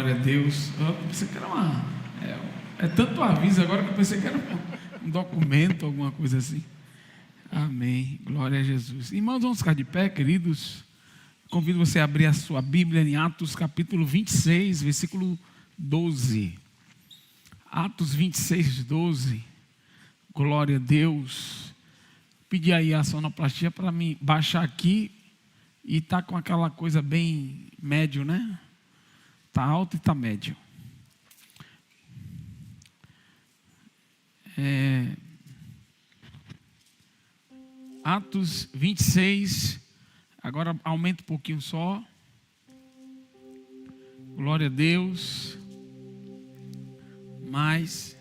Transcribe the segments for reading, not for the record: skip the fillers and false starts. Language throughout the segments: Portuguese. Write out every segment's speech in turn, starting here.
Glória a Deus. Eu pensei que era tanto aviso agora que eu pensei que era um documento, alguma coisa assim. Amém. Glória a Jesus. Irmãos, vamos ficar de pé, queridos. Convido você a abrir a sua Bíblia em Atos capítulo 26, versículo 12. Atos 26, 12. Glória a Deus. Pedi aí a sonoplastia para me baixar aqui e tá com aquela coisa bem médio, né? Tá alto e tá médio. Atos 26, agora aumenta um pouquinho só. Glória a Deus. Mais.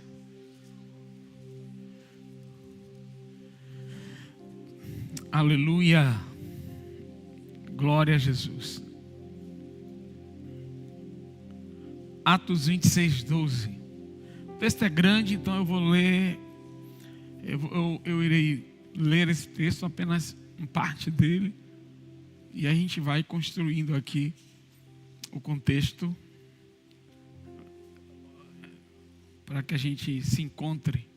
Aleluia. Glória a Jesus. Atos 26, 12. O texto é grande, então eu vou ler. Eu irei ler esse texto, apenas uma parte dele. E a gente vai construindo aqui o contexto para que a gente se encontre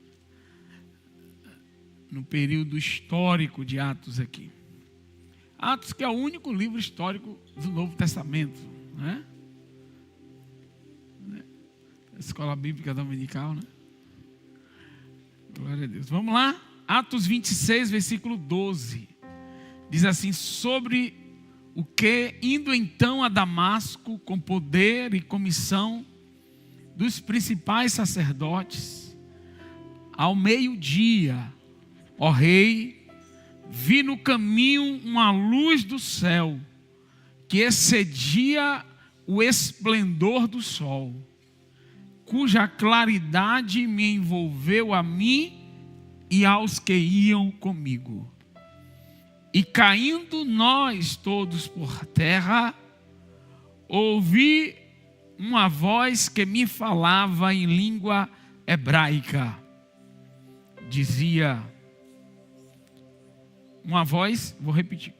no período histórico de Atos aqui. Atos, que é o único livro histórico do Novo Testamento, né? Escola Bíblica Dominical, né? Glória a Deus. Vamos lá? Atos 26, versículo 12. Diz assim: sobre o que, indo então a Damasco, com poder e comissão dos principais sacerdotes, ao meio-dia, ó rei, vi no caminho uma luz do céu, que excedia o esplendor do sol, cuja claridade me envolveu a mim e aos que iam comigo. E caindo nós todos por terra, ouvi uma voz que me falava em língua hebraica. Dizia, uma voz, vou repetir,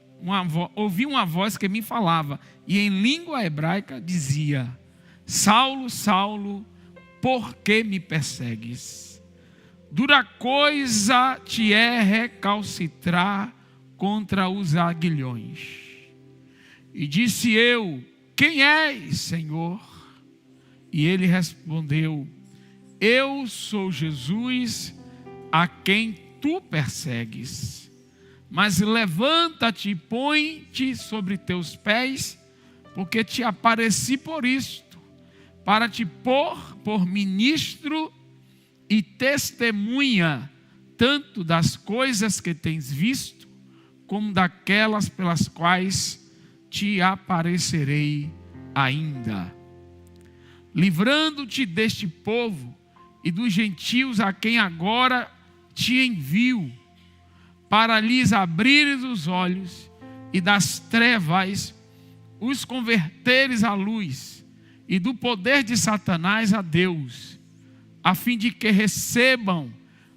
ouvi uma voz que me falava, e em língua hebraica dizia: Saulo, Saulo, por que me persegues? Dura coisa te é recalcitrar contra os aguilhões. E disse eu: quem és, Senhor? E ele respondeu: eu sou Jesus, a quem tu persegues. Mas levanta-te e põe-te sobre teus pés, porque te apareci por isto, para te pôr por ministro e testemunha, tanto das coisas que tens visto, como daquelas pelas quais te aparecerei ainda, livrando-te deste povo e dos gentios a quem agora te envio, para lhes abrires os olhos e das trevas os converteres à luz, e do poder de Satanás a Deus, a fim de que recebam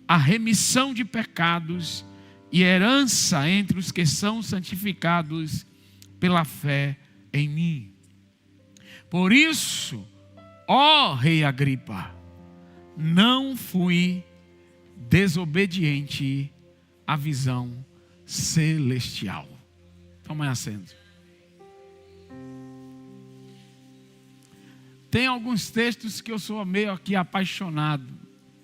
a remissão de pecados e herança entre os que são santificados pela fé em mim. Por isso, ó Rei Agripa, não fui desobediente à visão celestial. Toma assento. Tem alguns textos que eu sou meio aqui apaixonado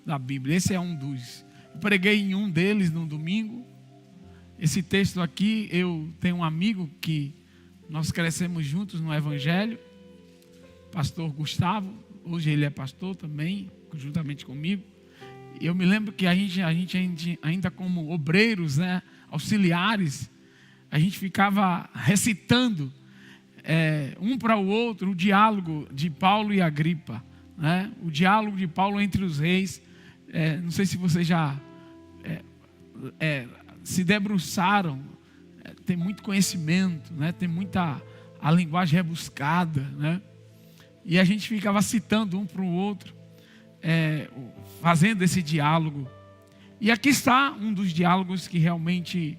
da Bíblia. Esse é um dos. Eu preguei em um deles no domingo. Esse texto aqui, eu tenho um amigo que nós crescemos juntos no Evangelho, pastor Gustavo. Hoje ele é pastor também, juntamente comigo. E eu me lembro que a gente ainda como obreiros, né, auxiliares, a gente ficava recitando um para o outro o diálogo de Paulo e Agripa, né? O diálogo de Paulo entre os reis. Não sei se vocês já se debruçaram, tem muito conhecimento, né? Tem muita a linguagem rebuscada, né? E a gente ficava citando um para o outro, fazendo esse diálogo. E aqui está um dos diálogos que realmente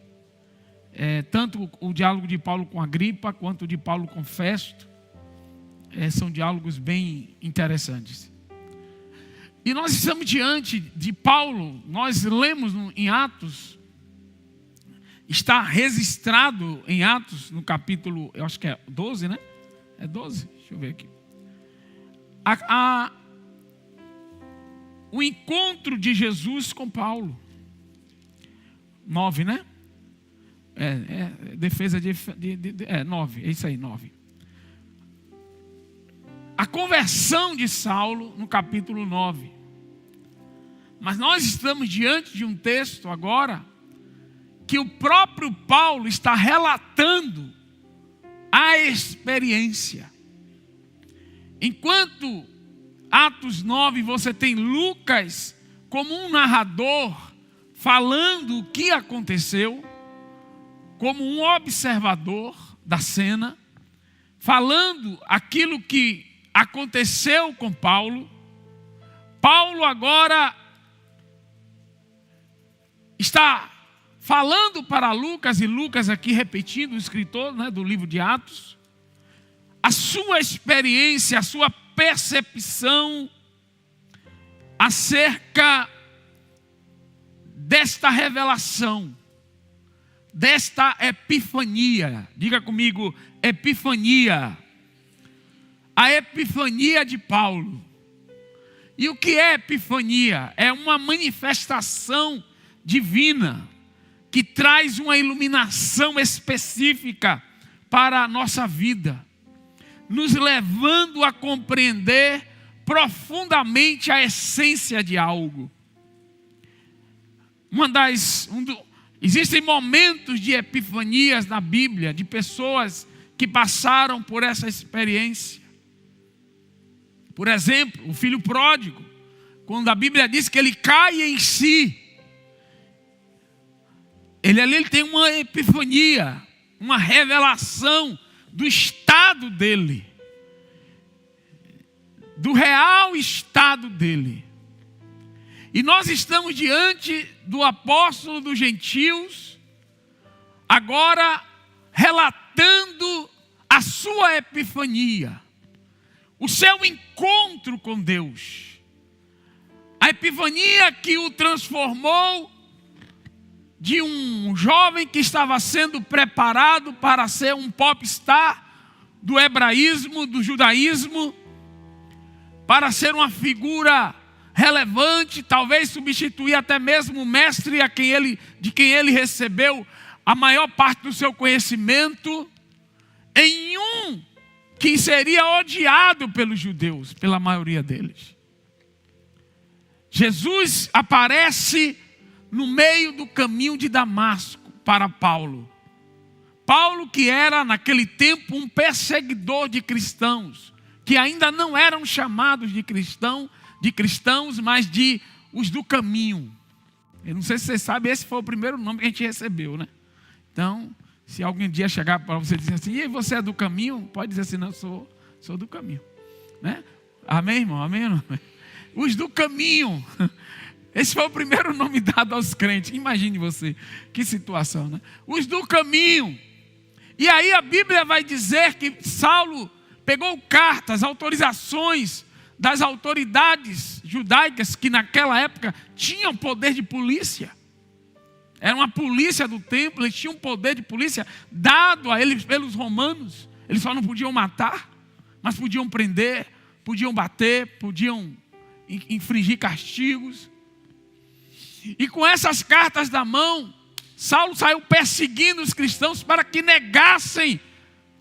tanto o diálogo de Paulo com Agripa, quanto o de Paulo com Festo, São diálogos bem interessantes. E nós estamos diante de Paulo. Nós lemos em Atos, está registrado em Atos, no capítulo, eu acho que é 12, né? É 12? Deixa eu ver aqui. O encontro de Jesus com Paulo. 9, né? Defesa de 9, é isso aí, 9. A conversão de Saulo no capítulo 9. Mas nós estamos diante de um texto agora que o próprio Paulo está relatando a experiência. Enquanto Atos 9 você tem Lucas como um narrador falando o que aconteceu, como um observador da cena, falando aquilo que aconteceu com Paulo. Paulo agora está falando para Lucas, e Lucas aqui repetindo, o escritor, né, do livro de Atos, a sua experiência, a sua percepção acerca desta revelação, desta epifania. Diga comigo, epifania. A epifania de Paulo. E o que é epifania? É uma manifestação divina que traz uma iluminação específica para a nossa vida, nos levando a compreender profundamente a essência de algo. Existem momentos de epifanias na Bíblia, de pessoas que passaram por essa experiência. Por exemplo, o filho pródigo, quando a Bíblia diz que ele cai em si, ele tem uma epifania, uma revelação do estado dele, do real estado dele. E nós estamos diante do apóstolo dos gentios, agora relatando a sua epifania, o seu encontro com Deus, a epifania que o transformou de um jovem que estava sendo preparado para ser um popstar do hebraísmo, do judaísmo, para ser uma figura relevante, talvez substituir até mesmo o mestre de quem ele recebeu a maior parte do seu conhecimento, em um que seria odiado pelos judeus, pela maioria deles. Jesus aparece no meio do caminho de Damasco para Paulo. Paulo, que era naquele tempo um perseguidor de cristãos, que ainda não eram chamados de cristãos, mas de os do caminho. Eu não sei se vocês sabem, esse foi o primeiro nome que a gente recebeu, né? Então, se algum dia chegar para você e dizer assim, e você é do caminho? Pode dizer assim, não, sou do caminho, né? Amém, irmão? Amém, irmão? Os do caminho. Esse foi o primeiro nome dado aos crentes. Imagine você, que situação, né? Os do caminho. E aí a Bíblia vai dizer que Saulo pegou cartas, autorizações das autoridades judaicas, que naquela época tinham poder de polícia. Era uma polícia do templo, eles tinham poder de polícia dado a eles pelos romanos. Eles só não podiam matar, mas podiam prender, podiam bater, podiam infligir castigos. E com essas cartas na mão, Saulo saiu perseguindo os cristãos para que negassem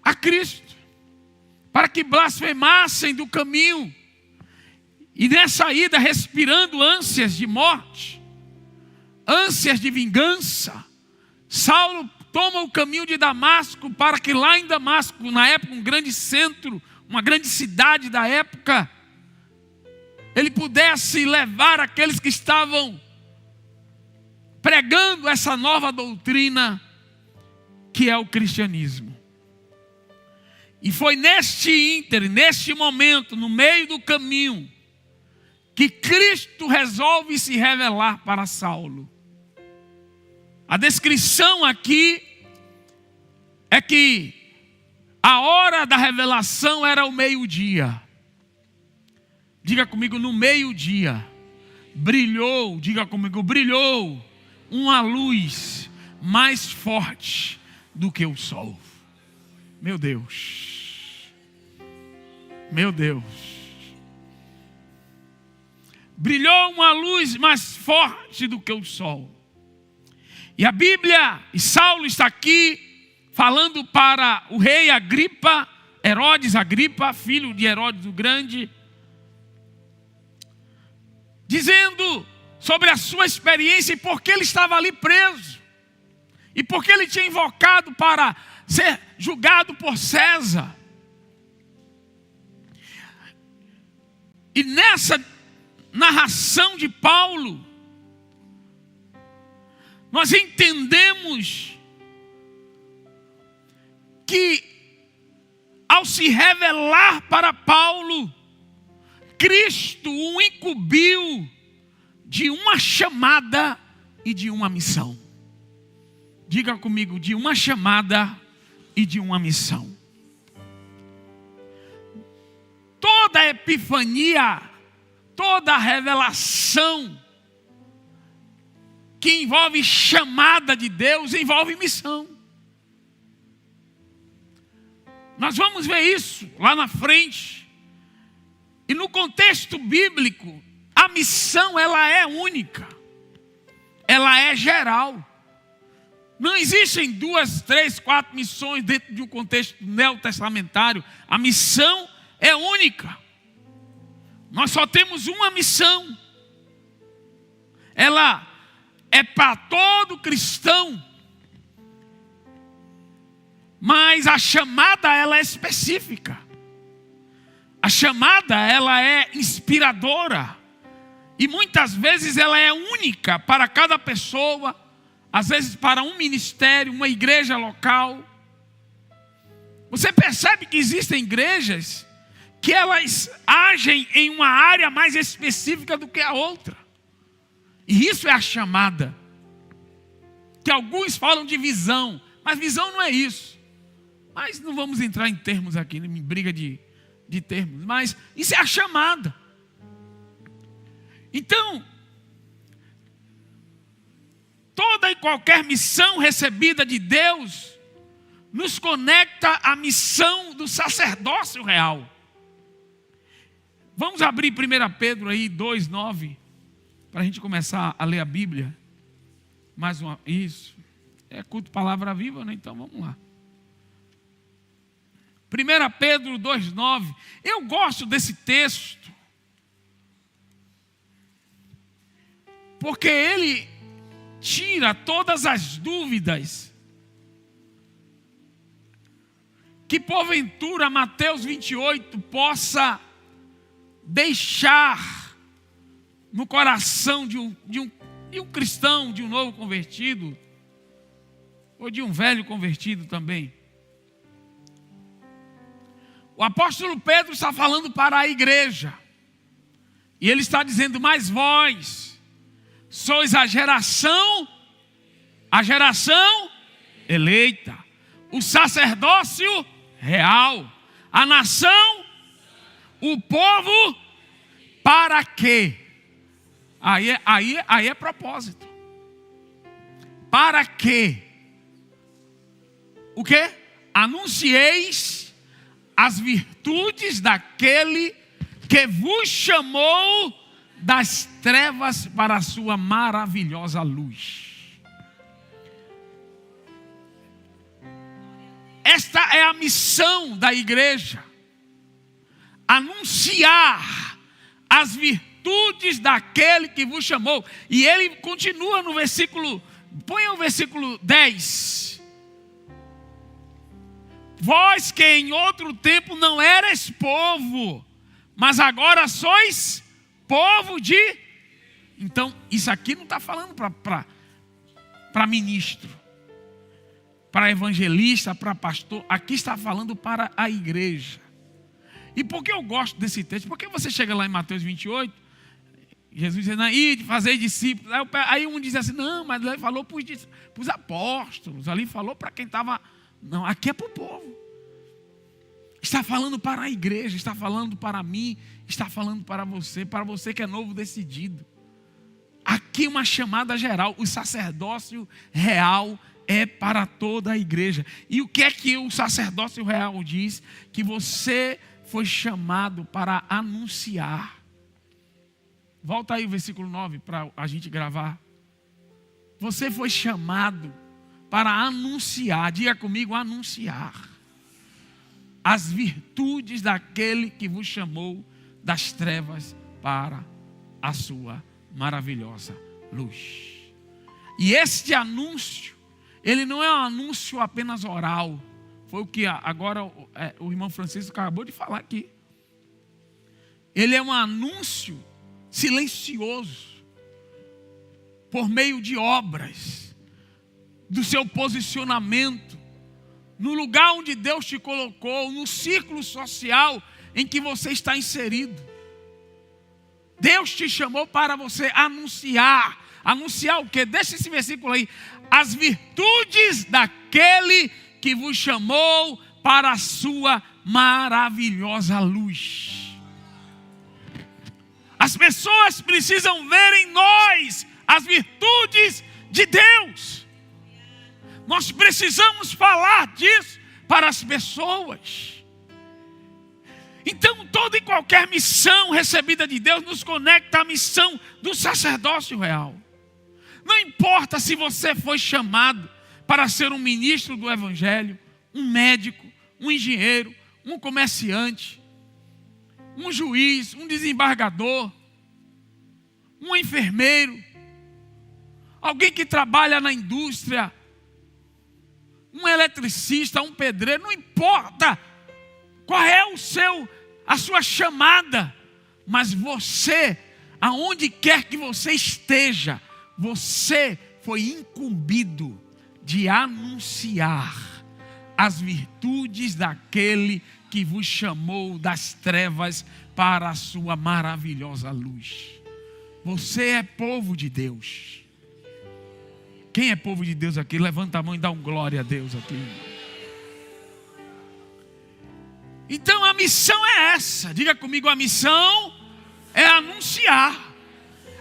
a Cristo, para que blasfemassem do caminho. E nessa ida, respirando ânsias de morte, ânsias de vingança, Saulo toma o caminho de Damasco, para que lá em Damasco, na época um grande centro, uma grande cidade da época, ele pudesse levar aqueles que estavam pregando essa nova doutrina que é o cristianismo. E foi neste momento, no meio do caminho, que Cristo resolve se revelar para Saulo. A descrição aqui é que A hora da revelação era o meio-dia. Diga comigo, no meio-dia. Brilhou, diga comigo, brilhou uma luz mais forte do que o sol. Meu Deus. Meu Deus. Brilhou uma luz mais forte do que o sol. E a Bíblia, e Saulo está aqui falando para o rei Agripa, Herodes Agripa, filho de Herodes o Grande, dizendo sobre a sua experiência e por que ele estava ali preso. E por que ele tinha invocado para ser julgado por César. E nessa narração de Paulo, nós entendemos que ao se revelar para Paulo, Cristo o incumbiu de uma chamada e de uma missão. Diga comigo, de uma chamada e de uma missão. Toda epifania, toda revelação que envolve chamada de Deus, envolve missão. Nós vamos ver isso lá na frente. E no contexto bíblico, a missão ela é única. Ela é geral. Não existem 2, 3, 4 missões dentro de um contexto neotestamentário. A missão é única. Nós só temos uma missão. Ela é para todo cristão. Mas a chamada ela é específica. A chamada ela é inspiradora. E muitas vezes ela é única para cada pessoa. Às vezes para um ministério, uma igreja local. Você percebe que existem igrejas que elas agem em uma área mais específica do que a outra. E isso é a chamada. Que alguns falam de visão, mas visão não é isso. Mas não vamos entrar em termos aqui, em briga de termos. Mas isso é a chamada. Então, toda e qualquer missão recebida de Deus nos conecta à missão do sacerdócio real. Vamos abrir 1 Pedro aí 2:9 para a gente começar a ler a Bíblia. Mais uma, isso. É culto palavra viva, né? Então vamos lá. 1 Pedro 2:9. Eu gosto desse texto porque ele tira todas as dúvidas que porventura Mateus 28 possa deixar no coração de um cristão, de um novo convertido, ou de um velho convertido também. O apóstolo Pedro está falando para a igreja, e ele está dizendo: mas vós sois a geração eleita, o sacerdócio real, a nação, o povo, para quê? Aí é propósito. Para quê? O quê? Anuncieis as virtudes daquele que vos chamou das trevas para a sua maravilhosa luz. Esta é a missão da igreja. Anunciar as virtudes daquele que vos chamou. E ele continua no versículo, põe o versículo 10. Vós que em outro tempo não erais povo, mas agora sois povo de... Então, isso aqui não está falando para ministro, para evangelista, para pastor. Aqui está falando para a igreja. E por que eu gosto desse texto? Porque você chega lá em Mateus 28, Jesus dizendo: ide, fazei discípulos. Aí um diz assim: não, mas ele falou para os apóstolos, ali falou para quem estava... Não, aqui é para o povo. Está falando para a igreja, está falando para mim, está falando para você que é novo decidido. Aqui uma chamada geral, o sacerdócio real é para toda a igreja. E o que é que o sacerdócio real diz? Que você foi chamado para anunciar. Volta aí o versículo 9 para a gente gravar. Você foi chamado para anunciar, diga comigo, anunciar as virtudes daquele que vos chamou das trevas para a sua maravilhosa luz. E este anúncio, ele não é um anúncio apenas oral. Foi o que agora o irmão Francisco acabou de falar aqui. Ele é um anúncio silencioso, por meio de obras, do seu posicionamento, no lugar onde Deus te colocou, no círculo social em que você está inserido. Deus te chamou para você anunciar. Anunciar o quê? Deixa esse versículo aí. As virtudes daquele que vos chamou para a sua maravilhosa luz. As pessoas precisam ver em nós as virtudes de Deus. Nós precisamos falar disso para as pessoas. Então, toda e qualquer missão recebida de Deus nos conecta à missão do sacerdócio real. Não importa se você foi chamado para ser um ministro do Evangelho, um médico, um engenheiro, um comerciante, um juiz, um desembargador, um enfermeiro, alguém que trabalha na indústria, um eletricista, um pedreiro, não importa qual é a sua chamada, mas você, aonde quer que você esteja, você foi incumbido de anunciar as virtudes daquele que vos chamou das trevas para a sua maravilhosa luz. Você é povo de Deus. Quem é povo de Deus aqui? Levanta a mão e dá um glória a Deus aqui. Então a missão é essa. Diga comigo, a missão é anunciar.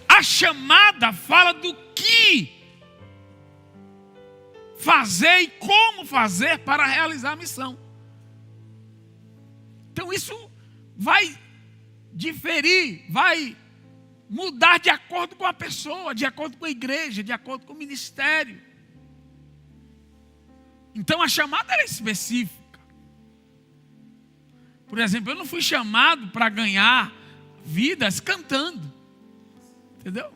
A chamada fala do que fazer e como fazer para realizar a missão. Então isso vai diferir, vai mudar de acordo com a pessoa, de acordo com a igreja, de acordo com o ministério. Então a chamada era específica. Por exemplo, eu não fui chamado para ganhar vidas cantando. Entendeu?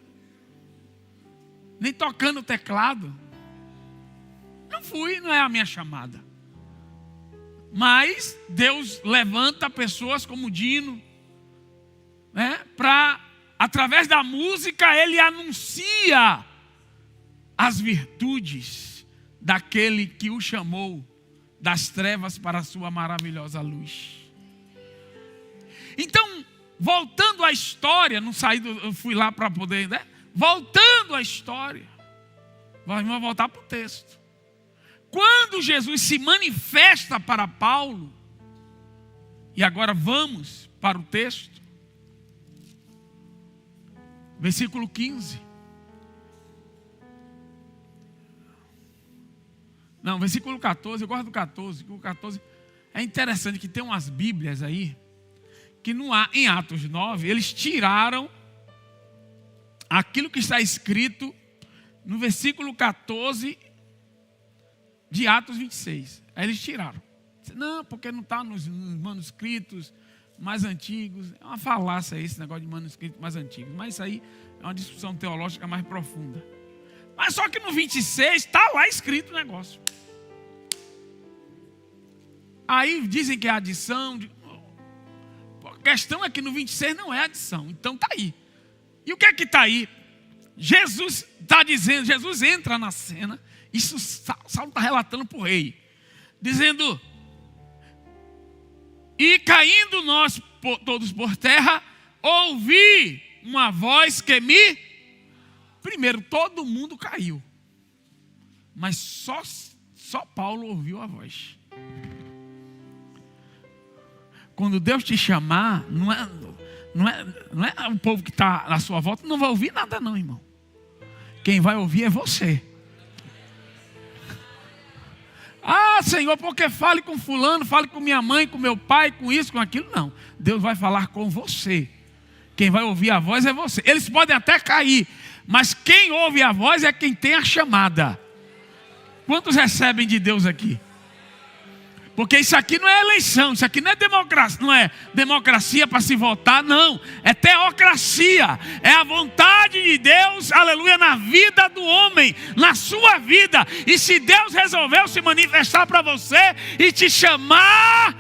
Nem tocando teclado. Não fui, não é a minha chamada. Mas Deus levanta pessoas como Dino, né, para, através da música, ele anuncia as virtudes daquele que o chamou das trevas para a sua maravilhosa luz. Então, voltando à história, eu fui lá para poder, né? Voltando à história, vamos voltar para o texto. Quando Jesus se manifesta para Paulo, e agora vamos para o texto, versículo 15. Não, versículo 14, eu gosto do 14. O 14 é interessante que tem umas Bíblias aí, que em Atos 9, eles tiraram aquilo que está escrito no versículo 14 de Atos 26. Aí eles tiraram. Não, porque não está nos manuscritos mais antigos. É uma falácia esse negócio de manuscritos mais antigos. Mas isso aí é uma discussão teológica mais profunda. Mas só que no 26 está lá escrito o negócio. Aí dizem que é adição. A questão é que no 26 não é adição. Então está aí. E o que é que está aí? Jesus está dizendo, Jesus entra na cena. Isso Saulo está relatando para o rei. Dizendo: e caindo nós todos por terra, ouvi uma voz que me... Primeiro, todo mundo caiu. Mas só Paulo ouviu a voz. Quando Deus te chamar, não é o povo que está na sua volta, não vai ouvir nada não, irmão. Quem vai ouvir é você. Ah, Senhor, porque fale com fulano, fale com minha mãe, com meu pai, com isso, com aquilo. Não, Deus vai falar com você. Quem vai ouvir a voz é você. Eles podem até cair, mas quem ouve a voz é quem tem a chamada. Quantos recebem de Deus aqui? Porque isso aqui não é eleição, isso aqui não é democracia para se votar, não. É teocracia, é a vontade de Deus, aleluia, na vida do homem, na sua vida. E se Deus resolveu se manifestar para você e te chamar,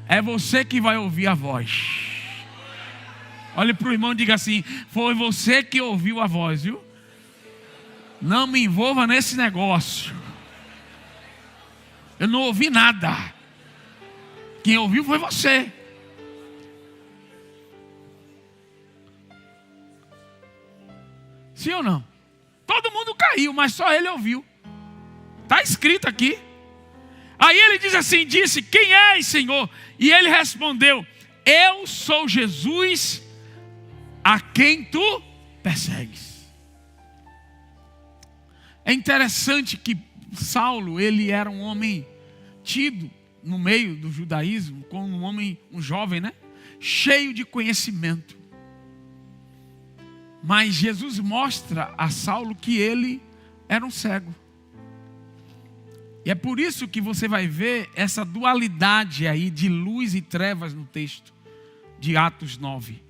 é você que vai ouvir a voz. Olhe para o irmão e diga assim: foi você que ouviu a voz, viu? Não me envolva nesse negócio. Eu não ouvi nada. Quem ouviu foi você. Sim ou não? Todo mundo caiu, mas só ele ouviu. Está escrito aqui. Aí ele diz assim, disse: quem és, Senhor? E ele respondeu: eu sou Jesus, a quem tu persegues. É interessante que Saulo, ele era um homem tido no meio do judaísmo como um homem, um jovem, né? Cheio de conhecimento. Mas Jesus mostra a Saulo que ele era um cego. E é por isso que você vai ver essa dualidade aí de luz e trevas no texto de Atos 9.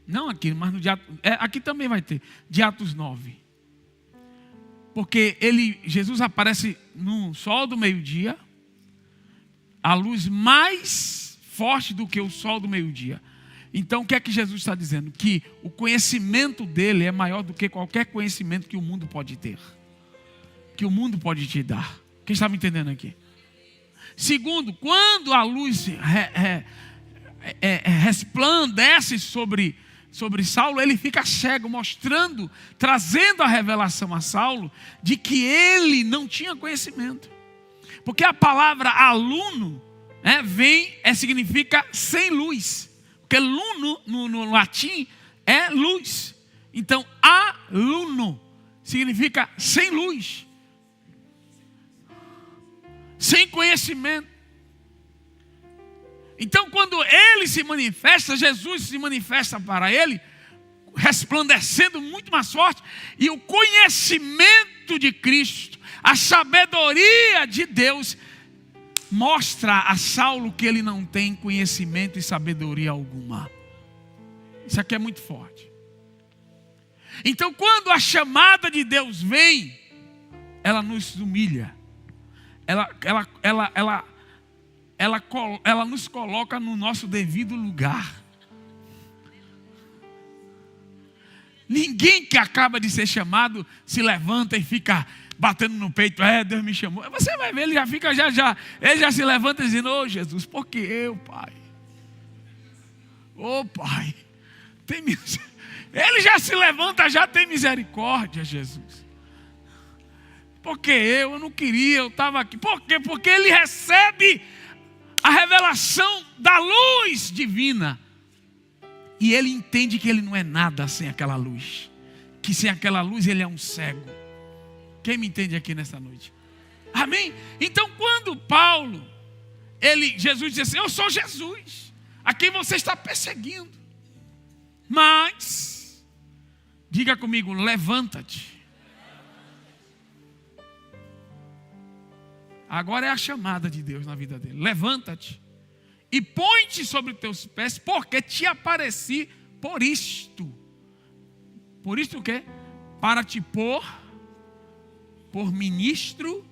Não aqui, mas no de Atos, aqui também vai ter, de Atos 9. Porque Jesus aparece no sol do meio-dia, a luz mais forte do que o sol do meio-dia. Então o que é que Jesus está dizendo? Que o conhecimento dele é maior do que qualquer conhecimento que o mundo pode ter. Que o mundo pode te dar. Quem está me entendendo aqui? Segundo, quando a luz resplandece sobre Saulo, ele fica cego, mostrando, trazendo a revelação a Saulo de que ele não tinha conhecimento. Porque a palavra aluno significa sem luz. Porque luno no latim é luz. Então aluno significa sem luz, sem conhecimento. Então, quando ele se manifesta, Jesus se manifesta para ele, resplandecendo muito mais forte, e o conhecimento de Cristo, a sabedoria de Deus, mostra a Saulo que ele não tem conhecimento e sabedoria alguma. Isso aqui é muito forte. Então, quando a chamada de Deus vem, ela nos humilha, ela nos coloca no nosso devido lugar. Ninguém que acaba de ser chamado se levanta e fica batendo no peito: Deus me chamou. Você vai ver, ele já fica, ele já se levanta dizendo: ô Jesus, por que eu, Pai? Ô Pai, ele já se levanta, já tem misericórdia, Jesus. Porque eu não queria, eu estava aqui. Por quê? Porque ele recebe a revelação da luz divina. E ele entende que ele não é nada sem aquela luz. Que sem aquela luz ele é um cego. Quem me entende aqui nessa noite? Amém? Então quando Jesus diz assim: eu sou Jesus, a quem você está perseguindo. Mas, diga comigo, levanta-te. Agora é a chamada de Deus na vida dele. Levanta-te e põe-te sobre teus pés, porque te apareci por isto. Por isto o quê? Para te pôr por ministro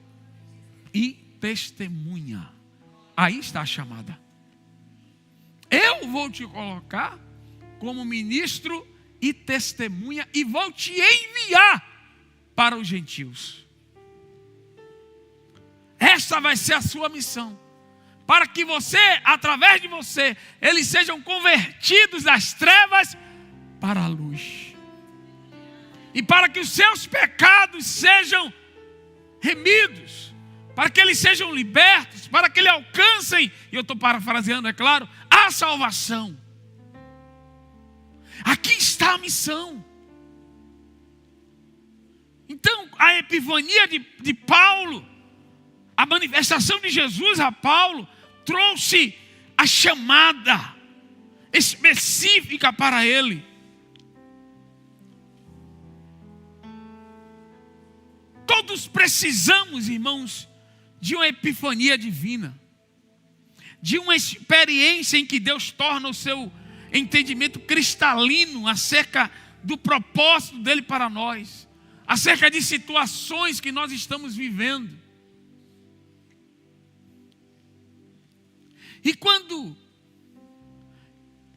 e testemunha. Aí está a chamada. Eu vou te colocar como ministro e testemunha e vou te enviar para os gentios. Essa vai ser a sua missão. Para que você, através de você, eles sejam convertidos das trevas para a luz. E para que os seus pecados sejam remidos. para que eles sejam libertos, para que eles alcancem, e eu estou parafraseando, é claro, a salvação. Aqui está a missão. Então, a epifania de Paulo, a manifestação de Jesus a Paulo, trouxe a chamada específica para ele. Todos precisamos, irmãos, de uma epifania divina, de uma experiência em que Deus torna o seu entendimento cristalino acerca do propósito dele para nós, acerca de situações que nós estamos vivendo. E quando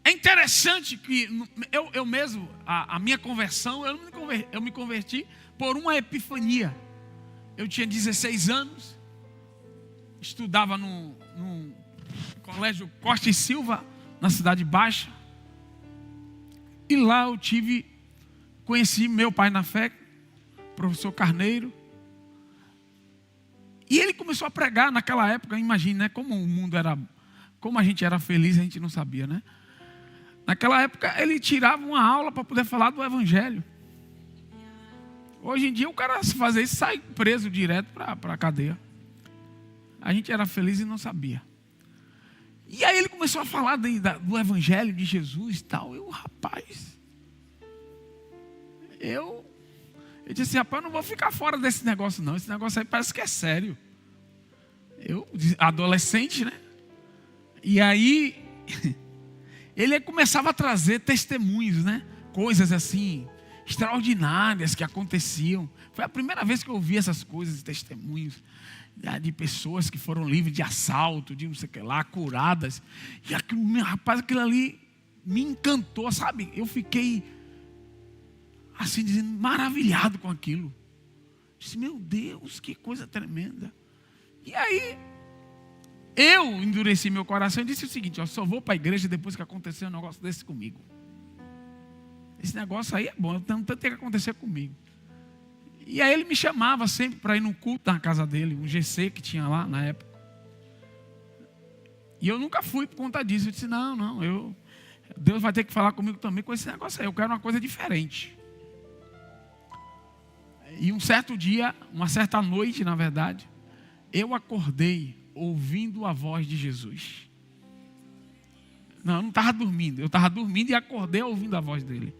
é interessante que eu mesmo, a minha conversão, eu me converti por uma epifania. Eu tinha 16 anos, estudava no colégio Costa e Silva, na Cidade Baixa. E lá eu conheci meu pai na fé, professor Carneiro. E ele começou a pregar naquela época, imagine, né, como o mundo era, como a gente era feliz, a gente não sabia, né? Naquela época ele tirava uma aula para poder falar do Evangelho. Hoje em dia o cara, se fazer isso, sai preso direto para a cadeia. A gente era feliz e não sabia. E aí ele começou a falar do Evangelho de Jesus e tal. Eu disse assim, rapaz, eu não vou ficar fora desse negócio não. Esse negócio aí parece que é sério. Eu, adolescente, né? E aí, ele começava a trazer testemunhos, né? Coisas assim, extraordinárias que aconteciam. Foi a primeira vez que eu ouvi essas coisas, testemunhos de pessoas que foram livres de assalto, de não sei o que lá, curadas. E aquilo ali me encantou, sabe? Eu fiquei assim, dizendo, maravilhado com aquilo. Disse, meu Deus, que coisa tremenda. E aí, eu endureci meu coração e disse o seguinte, eu só vou para a igreja depois que acontecer um negócio desse comigo. Esse negócio aí é bom, tanto tem que acontecer comigo. E aí ele me chamava sempre para ir no culto na casa dele, um GC que tinha lá na época. E eu nunca fui por conta disso. Eu disse, não, Deus vai ter que falar comigo também com esse negócio aí. Eu quero uma coisa diferente. E um certo dia, uma certa noite, na verdade, eu acordei ouvindo a voz de Jesus. Não, eu não estava dormindo. Eu estava dormindo e acordei ouvindo a voz dele.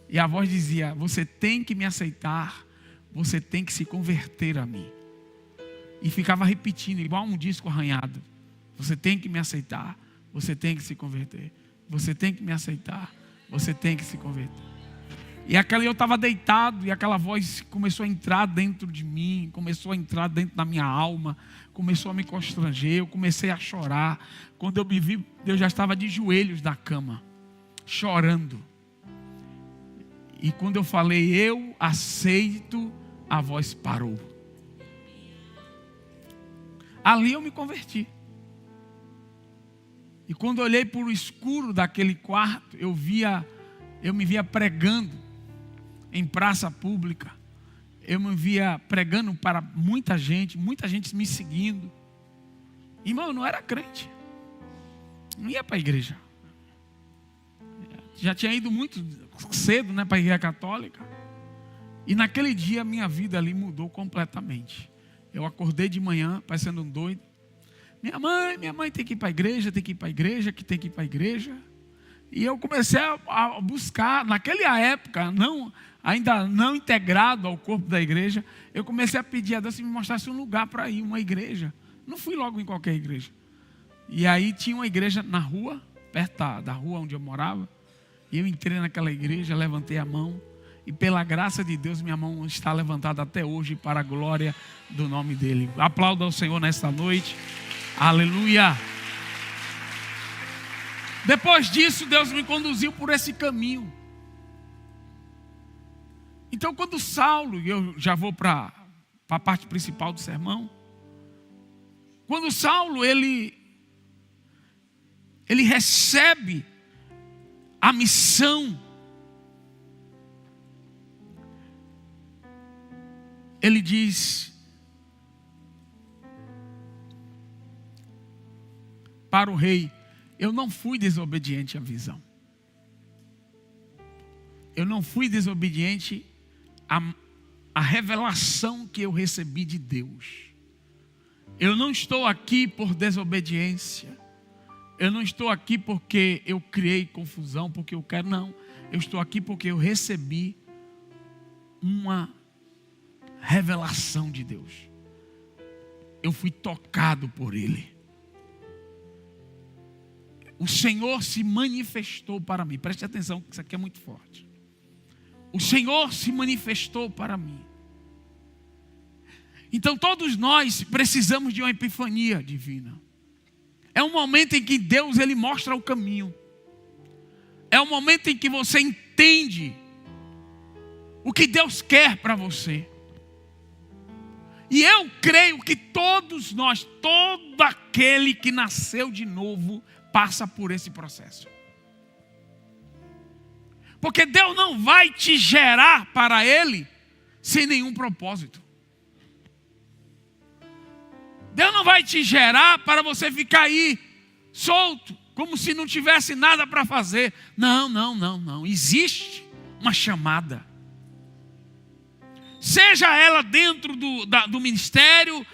E a voz dizia, você tem que me aceitar, você tem que se converter a mim. E ficava repetindo, igual um disco arranhado. Você tem que me aceitar, você tem que se converter. Você tem que me aceitar, você tem que se converter. E eu estava deitado e aquela voz começou a entrar dentro de mim, começou a entrar dentro da minha alma, começou a me constranger, eu comecei a chorar. Quando eu me vi, eu já estava de joelhos na cama, chorando. E quando eu falei, eu aceito, a voz parou. Ali eu me converti. E quando eu olhei para o escuro daquele quarto, eu me via pregando em praça pública. Eu me via pregando para muita gente me seguindo. Irmão, eu não era crente. Não ia para a igreja. Já tinha ido muito cedo, né, para a igreja católica. E naquele dia a minha vida ali mudou completamente. Eu acordei de manhã parecendo um doido. Minha mãe tem que ir para a igreja, tem que ir para a igreja, que tem que ir para a igreja. E eu comecei a buscar, naquela época, ainda não integrado ao corpo da igreja, eu comecei a pedir a Deus que me mostrasse um lugar para ir, uma igreja. Não fui logo em qualquer igreja. E aí tinha uma igreja na rua, perto da rua onde eu morava. E eu entrei naquela igreja, levantei a mão. E pela graça de Deus, minha mão está levantada até hoje para a glória do nome dele. Aplauda ao Senhor nesta noite. Aleluia. Depois disso, Deus me conduziu por esse caminho. Então, quando Saulo, e eu já vou para a parte principal do sermão. Quando Saulo, ele recebe a missão, ele diz, para o rei: eu não fui desobediente à visão. Eu não fui desobediente à revelação que eu recebi de Deus. Eu não estou aqui por desobediência. Eu não estou aqui porque eu criei confusão, porque eu quero, não. Eu estou aqui porque eu recebi uma revelação de Deus. Eu fui tocado por Ele. O Senhor se manifestou para mim. Preste atenção, que isso aqui é muito forte. O Senhor se manifestou para mim. Então todos nós precisamos de uma epifania divina. É um momento em que Deus ele mostra o caminho. É um momento em que você entende o que Deus quer para você. E eu creio que todos nós, todo aquele que nasceu de novo, passa por esse processo. Porque Deus não vai te gerar para Ele sem nenhum propósito. Deus não vai te gerar para você ficar aí solto, como se não tivesse nada para fazer. Não. Existe uma chamada. Seja ela dentro do ministério,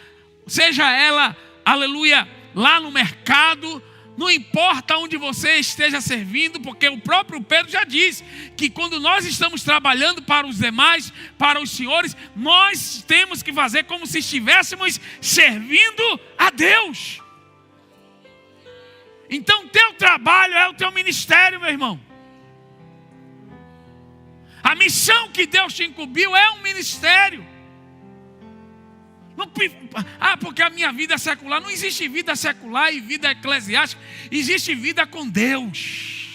seja ela, aleluia, lá no mercado. Não importa onde você esteja servindo, porque o próprio Pedro já diz que quando nós estamos trabalhando para os demais, para os senhores, nós temos que fazer como se estivéssemos servindo a Deus. Então teu trabalho é o teu ministério, meu irmão. A missão que Deus te incumbiu é um ministério. Não, porque a minha vida é secular. Não existe vida secular e vida eclesiástica. Existe vida com Deus.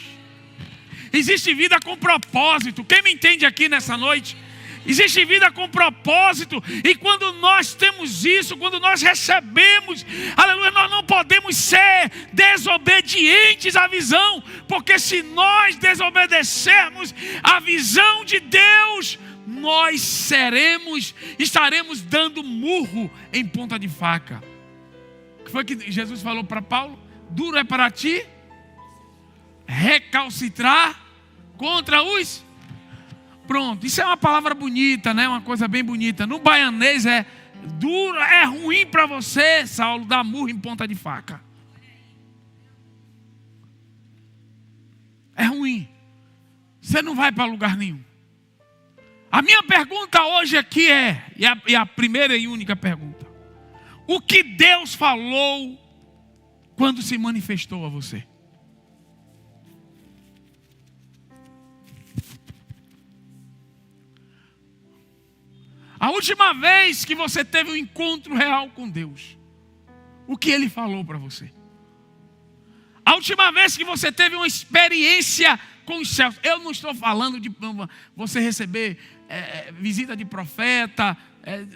Existe vida com propósito. Quem me entende aqui nessa noite? Existe vida com propósito. E quando nós temos isso, quando nós recebemos, aleluia, nós não podemos ser desobedientes à visão. Porque se nós desobedecermos à visão de Deus, nós estaremos dando murro em ponta de faca. O que foi que Jesus falou para Paulo? Duro é para ti recalcitrar contra os... Pronto, isso é uma palavra bonita, né? Uma coisa bem bonita. No baianês é duro, é ruim para você, Saulo, dar murro em ponta de faca. É ruim. Você não vai para lugar nenhum. A minha pergunta hoje aqui e a primeira e única pergunta: o que Deus falou quando se manifestou a você? A última vez que você teve um encontro real com Deus, o que Ele falou para você? A última vez que você teve uma experiência com os céus. Eu não estou falando de você receber visita de profeta.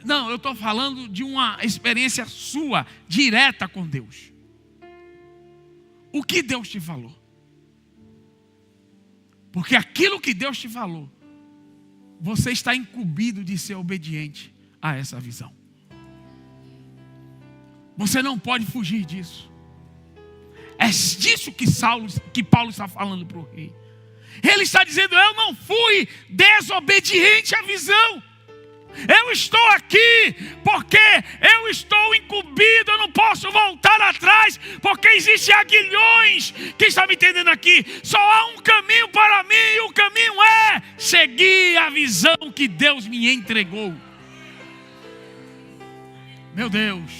Não, eu estou falando de uma experiência sua, direta com Deus. O que Deus te falou? Porque aquilo que Deus te falou, você está incumbido de ser obediente a essa visão. Você não pode fugir disso. É disso que Paulo está falando para o rei. Ele está dizendo: eu não fui desobediente à visão. Eu estou aqui porque eu estou incumbido. Eu não posso voltar atrás, porque existem aguilhões. Quem está me entendendo aqui? Só há um caminho para mim, e o caminho é seguir a visão que Deus me entregou. Meu Deus,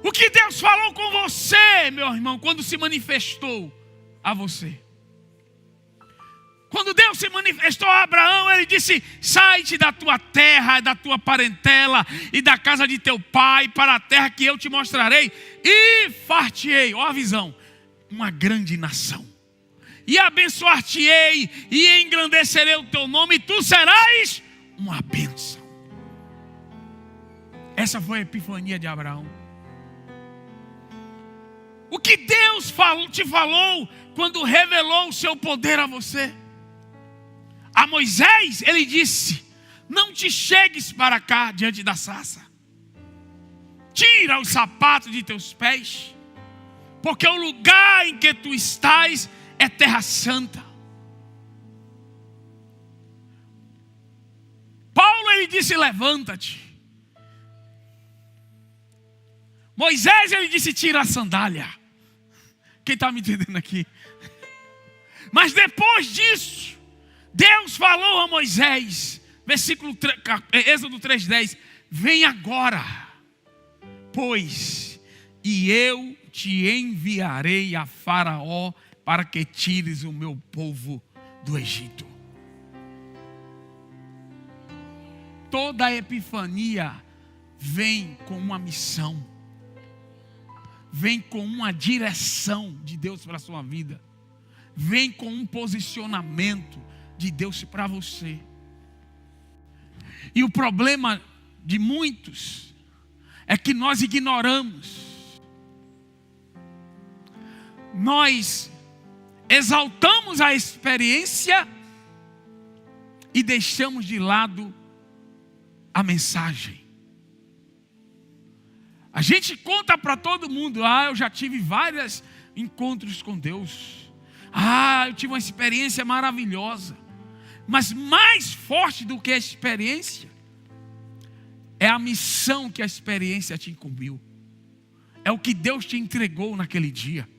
o que Deus falou com você, meu irmão, quando se manifestou a você? Quando Deus se manifestou a Abraão, Ele disse: sai-te da tua terra, da tua parentela e da casa de teu pai, para a terra que eu te mostrarei, e far-te-ei, ó a visão, uma grande nação. E abençoar-te-ei, e engrandecerei o teu nome, e tu serás uma bênção. Essa foi a epifania de Abraão. O que Deus te falou quando revelou o seu poder a você? A Moisés, Ele disse: não te chegues para cá diante da sarça. Tira os sapatos de teus pés, porque o lugar em que tu estás é terra santa. Paulo, ele disse: levanta-te. Moisés, ele disse: tira a sandália. Quem está me entendendo aqui? Mas depois disso, Deus falou a Moisés, Êxodo 3:10, vem agora, pois, e eu te enviarei a Faraó para que tires o meu povo do Egito. Toda a epifania vem com uma missão, vem com uma direção de Deus para a sua vida, vem com um posicionamento de Deus para você. E o problema de muitos é que nós ignoramos. Nós exaltamos a experiência e deixamos de lado a mensagem. A gente conta para todo mundo: eu já tive vários encontros com Deus. Eu tive uma experiência maravilhosa. Mas mais forte do que a experiência é a missão que a experiência te incumbiu. É o que Deus te entregou naquele dia.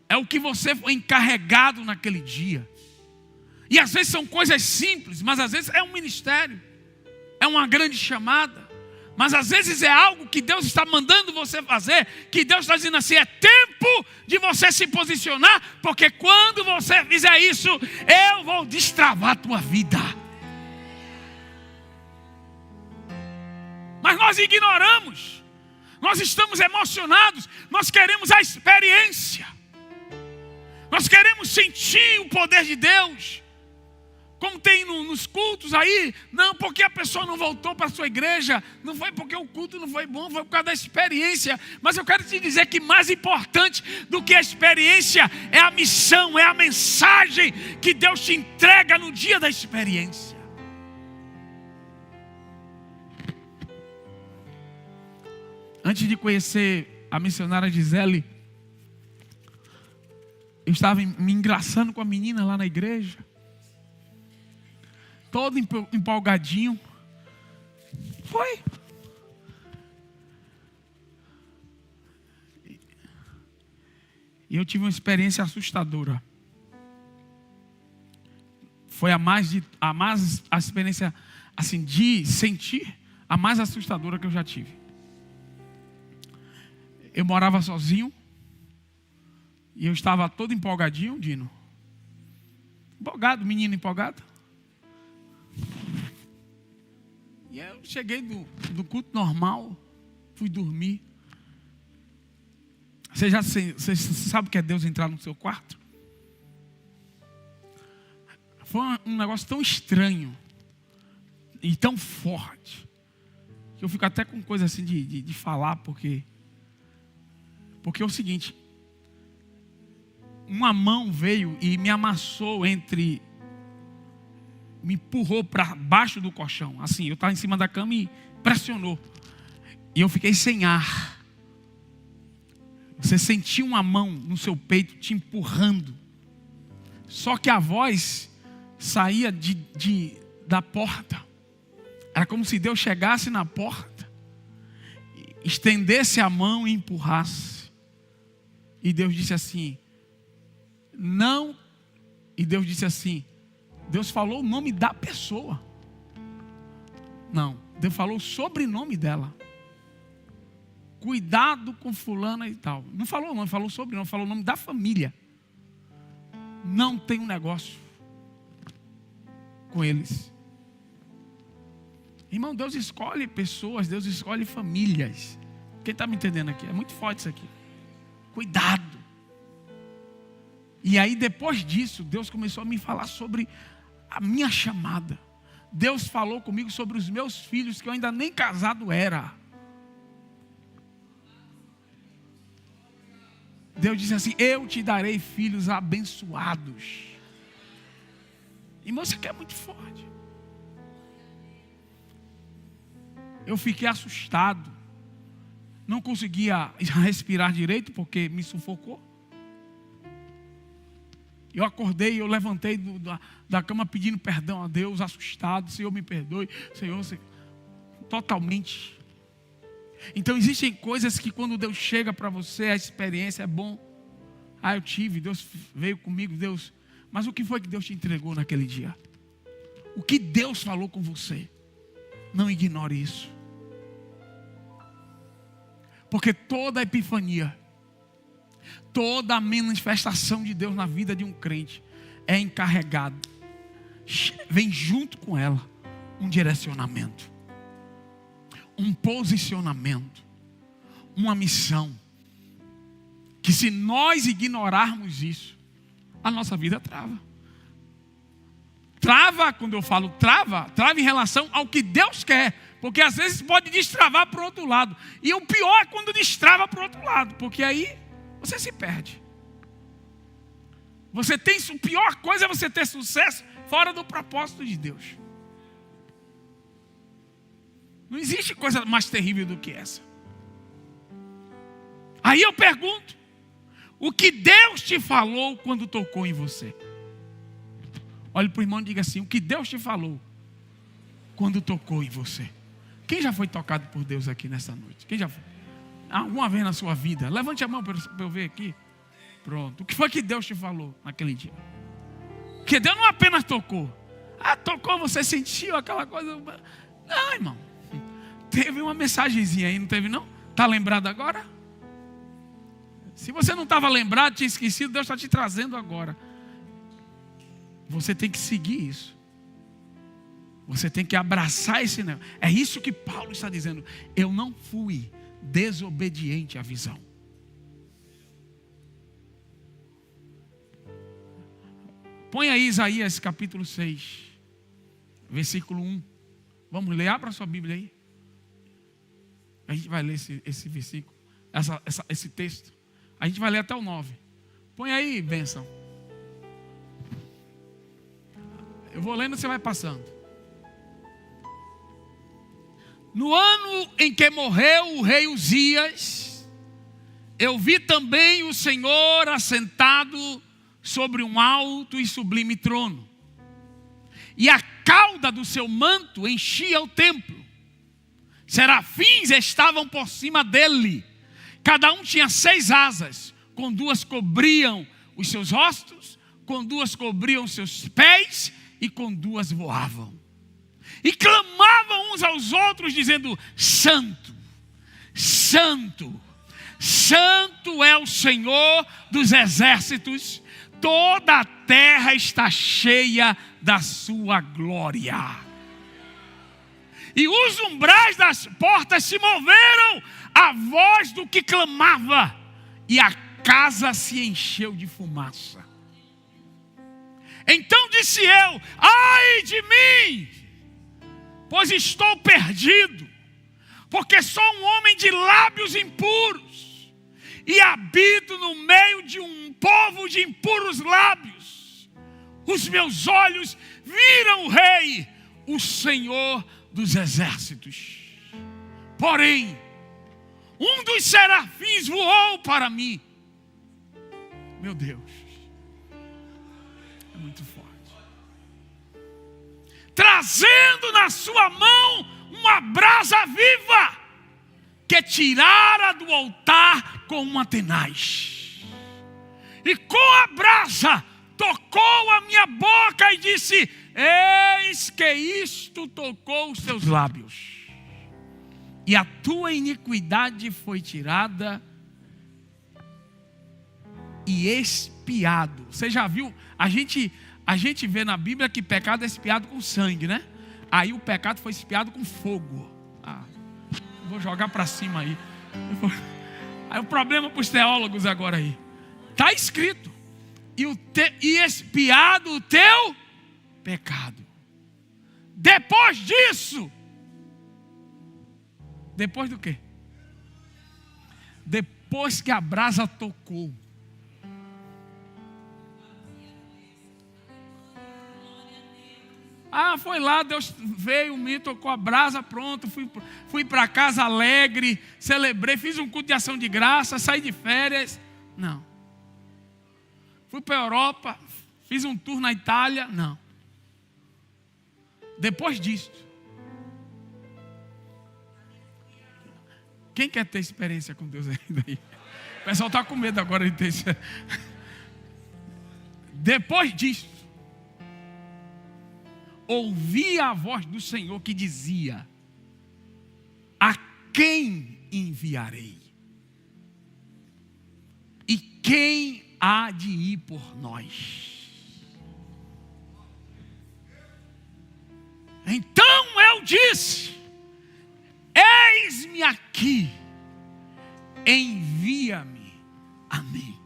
É o que você foi encarregado naquele dia. E às vezes são coisas simples, mas às vezes é um ministério, é uma grande chamada. Mas às vezes é algo que Deus está mandando você fazer, que Deus está dizendo assim: é tempo de você se posicionar, porque quando você fizer isso, eu vou destravar a tua vida. Mas nós ignoramos, nós estamos emocionados, nós queremos a experiência, nós queremos sentir o poder de Deus. Como tem nos cultos aí, não, porque a pessoa não voltou para a sua igreja, não foi porque o culto não foi bom, foi por causa da experiência. Mas eu quero te dizer que mais importante do que a experiência é a missão, é a mensagem que Deus te entrega no dia da experiência. Antes de conhecer a missionária Gisele, eu estava me engraçando com a menina lá na igreja, todo empolgadinho. Foi. E eu tive uma experiência assustadora. Foi a experiência assim de sentir a mais assustadora que eu já tive. Eu morava sozinho e eu estava todo empolgadinho, Dino. Empolgado, menino empolgado. E eu cheguei do culto normal, fui dormir. Você sabe o que é Deus entrar no seu quarto? Foi um negócio tão estranho e tão forte que eu fico até com coisa assim de falar, porque é o seguinte: uma mão veio e me amassou me empurrou para baixo do colchão. Assim, eu estava em cima da cama e pressionou. E eu fiquei sem ar. Você sentia uma mão no seu peito te empurrando. Só que a voz saía da porta. Era como se Deus chegasse na porta, estendesse a mão e empurrasse. E Deus disse assim: não. E Deus disse assim: Deus falou o nome da pessoa. Não, Deus falou o sobrenome dela. Cuidado com fulana e tal. Não falou nome, falou sobrenome, falou o nome da família. Não tem um negócio com eles. Irmão, Deus escolhe pessoas, Deus escolhe famílias. Quem está me entendendo aqui? É muito forte isso aqui. Cuidado. E aí depois disso, Deus começou a me falar sobre a minha chamada. Deus falou comigo sobre os meus filhos, que eu ainda nem casado era. Deus disse assim: eu te darei filhos abençoados. Irmão, isso aqui é muito forte. Eu fiquei assustado. não conseguia respirar direito porque me sufocou. Eu acordei, eu levantei da cama pedindo perdão a Deus, assustado. Senhor, me perdoe. Senhor, totalmente. Então existem coisas que quando Deus chega para você, a experiência é bom. Eu tive, Deus veio comigo, Deus. Mas o que foi que Deus te entregou naquele dia? O que Deus falou com você? Não ignore isso. Porque toda a epifania, toda a manifestação de Deus na vida de um crente é encarregado. Vem junto com ela um direcionamento, um posicionamento, uma missão. Que se nós ignorarmos isso, a nossa vida trava. Trava, quando eu falo trava em relação ao que Deus quer. Porque às vezes pode destravar para o outro lado. E o pior é quando destrava para o outro lado. Porque aí você se perde. A pior coisa é você ter sucesso fora do propósito de Deus. Não existe coisa mais terrível do que essa. Aí eu pergunto, o que Deus te falou quando tocou em você? Olhe para o irmão e diga assim, o que Deus te falou quando tocou em você? Quem já foi tocado por Deus aqui nessa noite? Quem já foi? Alguma vez na sua vida? Levante a mão para eu ver aqui. Pronto. O que foi que Deus te falou naquele dia? Porque Deus não apenas tocou. Tocou, você sentiu aquela coisa. Não, irmão. Teve uma mensagenzinha aí, não teve não? Está lembrado agora? Se você não estava lembrado, tinha esquecido, Deus está te trazendo agora. Você tem que seguir isso. Você tem que abraçar esse negócio. É isso que Paulo está dizendo. Eu não fui desobediente à visão. Põe aí Isaías capítulo 6, versículo 1. Vamos ler, abra a sua Bíblia aí. A gente vai ler esse versículo, esse texto. A gente vai ler até o 9. Põe aí, bênção. Eu vou lendo e você vai passando. No ano em que morreu o rei Uzias, eu vi também o Senhor assentado sobre um alto e sublime trono. E a cauda do seu manto enchia o templo. Serafins estavam por cima dele. Cada um tinha 6 asas. Com 2 cobriam os seus rostos, com 2 cobriam os seus pés e com 2 voavam. E clamavam uns aos outros dizendo, Santo, Santo, Santo é o Senhor dos exércitos, toda a terra está cheia da sua glória. E os umbrais das portas se moveram à voz do que clamava, e a casa se encheu de fumaça. Então disse eu, ai de mim, pois estou perdido, porque sou um homem de lábios impuros, e habito no meio de um povo de impuros lábios. Os meus olhos viram o Rei, o Senhor dos exércitos. Porém, um dos serafins voou para mim. Meu Deus, é muito forte. Trazendo na sua mão uma brasa viva, que tirara do altar com uma tenaz. E com a brasa tocou a minha boca e disse, eis que isto tocou os seus lábios. E a tua iniquidade foi tirada e expiado. Você já viu? A gente vê na Bíblia que pecado é expiado com sangue, né? Aí o pecado foi expiado com fogo. Vou jogar para cima aí. Aí o problema para os teólogos agora aí. Está escrito. E expiado o teu pecado. Depois disso. Depois do quê? Depois que a brasa tocou. Foi lá, Deus veio, me tocou a brasa, pronto, fui para casa alegre, celebrei, fiz um culto de ação de graça, saí de férias. Não. Fui para a Europa, fiz um tour na Itália. Não. Depois disso, quem quer ter experiência com Deus ainda aí? O pessoal está com medo agora de ter isso. Depois disso, ouvi a voz do Senhor que dizia: a quem enviarei? E quem há de ir por nós? Então eu disse: eis-me aqui, envia-me a mim.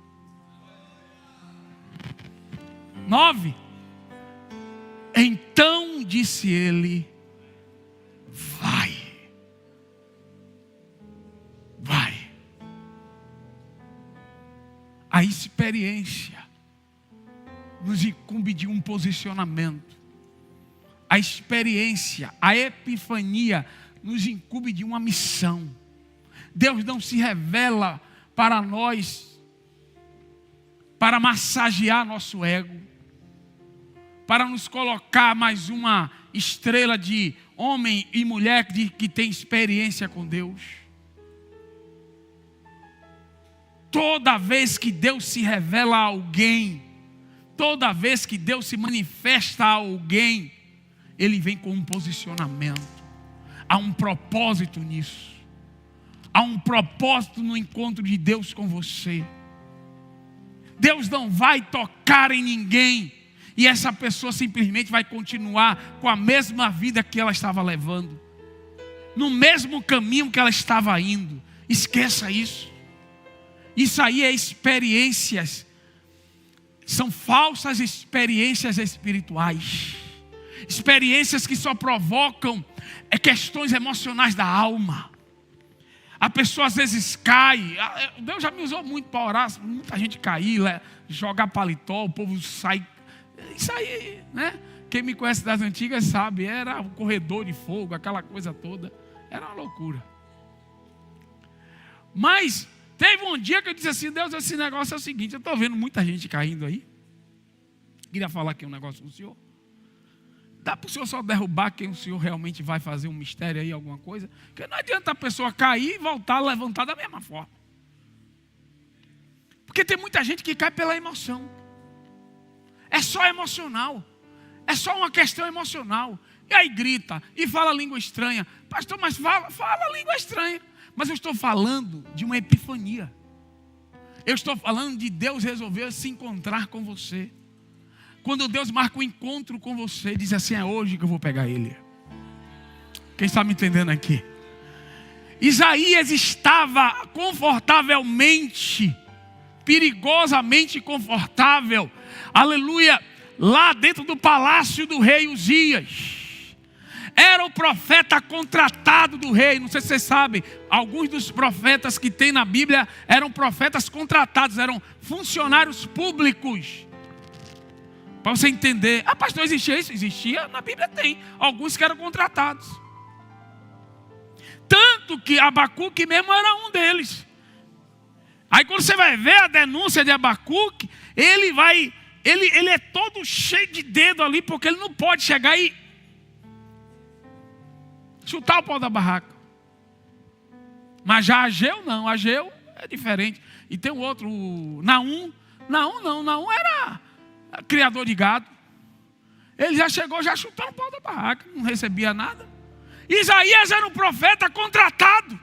9. Então disse ele: vai. A experiência nos incumbe de um posicionamento. A experiência, a epifania nos incumbe de uma missão. Deus não se revela para nós para massagear nosso ego, para nos colocar mais uma estrela de homem e mulher que tem experiência com Deus. Toda vez que Deus se revela a alguém, toda vez que Deus se manifesta a alguém, Ele vem com um posicionamento. Há um propósito nisso. Há um propósito no encontro de Deus com você. Deus não vai tocar em ninguém e essa pessoa simplesmente vai continuar com a mesma vida que ela estava levando, no mesmo caminho que ela estava indo. Esqueça isso. Isso aí é experiências, são falsas experiências espirituais, experiências que só provocam questões emocionais da alma. A pessoa às vezes cai. Deus já me usou muito para orar, muita gente cair, jogar paletó, o povo sai. Isso aí, né? Quem me conhece das antigas sabe, era um corredor de fogo, aquela coisa toda. Era uma loucura. Mas teve um dia que eu disse assim: Deus, esse negócio é o seguinte, eu estou vendo muita gente caindo aí. Queria falar aqui um negócio com o senhor. Dá para o senhor só derrubar quem o senhor realmente vai fazer um mistério aí, alguma coisa? Porque não adianta a pessoa cair e voltar a levantar da mesma forma. Porque tem muita gente que cai pela emoção. É só emocional. É só uma questão emocional. E aí grita e fala língua estranha. Pastor, mas fala língua estranha. Mas eu estou falando de uma epifania. Eu estou falando de Deus resolver se encontrar com você. Quando Deus marca um encontro com você, diz assim: é hoje que eu vou pegar ele. Quem está me entendendo aqui? Isaías estava confortavelmente, perigosamente confortável, aleluia, lá dentro do palácio do rei Uzias. Era o profeta contratado do rei. Não sei se vocês sabem, alguns dos profetas que tem na Bíblia eram profetas contratados, eram funcionários públicos. Para você entender. Pastor, existia isso? Existia, na Bíblia tem. Alguns que eram contratados. Tanto que Abacuque mesmo era um deles. Aí quando você vai ver a denúncia de Abacuque, ele é todo cheio de dedo ali, porque ele não pode chegar e chutar o pau da barraca. Mas já Ageu não, Ageu é diferente. E tem o outro, o Naum era criador de gado. Ele já chegou já chutando o pau da barraca, não recebia nada. Isaías era um profeta contratado,